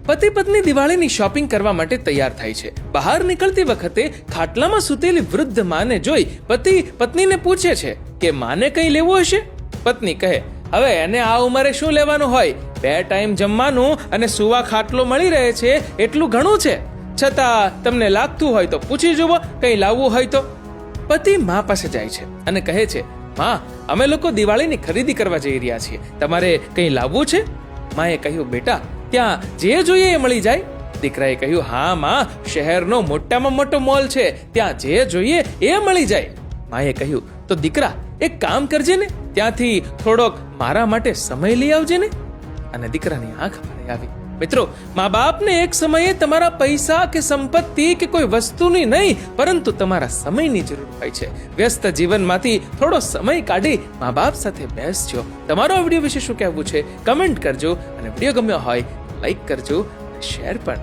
પતિ પત્ની દિવાળીની શોપિંગ કરવા માટે તૈયાર થાય છે. બહાર નીકળતી વખતે ખાટલામાં સૂતેલી વૃદ્ધ માને જોઈ પતિ પત્નીને પૂછે છે કે માને કંઈ લેવું હશે. પત્ની કહે, હવે એને આ ઉંમરે શું લેવાનું હોય? 2 ટાઈમ જમવાનું અને સુવા ખાટલો મળી રહે છે એટલું ઘણું છે. છતાં તમને લાગતું હોય તો પૂછી જુઓ, કંઈ લાવવું હોય તો. પતિ મા પાસે જાય છે અને કહે છે, માં, અમે લોકો દિવાળીની ખરીદી કરવા જઈ રહ્યા છીએ, તમારે કંઈ લાવવું છે? માએ કહ્યું, બેટા, ત્યાં જે જોઈએ એ મળી જાય. દીકરાએ કહ્યું, હા માં, શહેરનો મોટામાં મોટો મોલ છે, ત્યાં જે જોઈએ એ મળી જાય. માએ કહ્યું, તો દીકરા એક કામ કરજે ને, ત્યાંથી થોડોક મારા માટે સમય લઈ આવજે ને. અને દીકરાની આંખ ભરાઈ આવી. મિત્રો, મા બાપને એક સમયે તમારા પૈસા કે સંપત્તિ કે કોઈ વસ્તુની નહીં, પરંતુ તમારા સમયની જરૂર હોય છે. વ્યસ્ત જીવનમાંથી થોડો સમય કાઢી મા બાપ સાથે બેસજો. તમારો આ વિડીયો વિશે શું કહેવું છે કમેન્ટ કરજો, અને વિડીયો ગમ્યો હોય લાઈક કરજો, શેર પણ.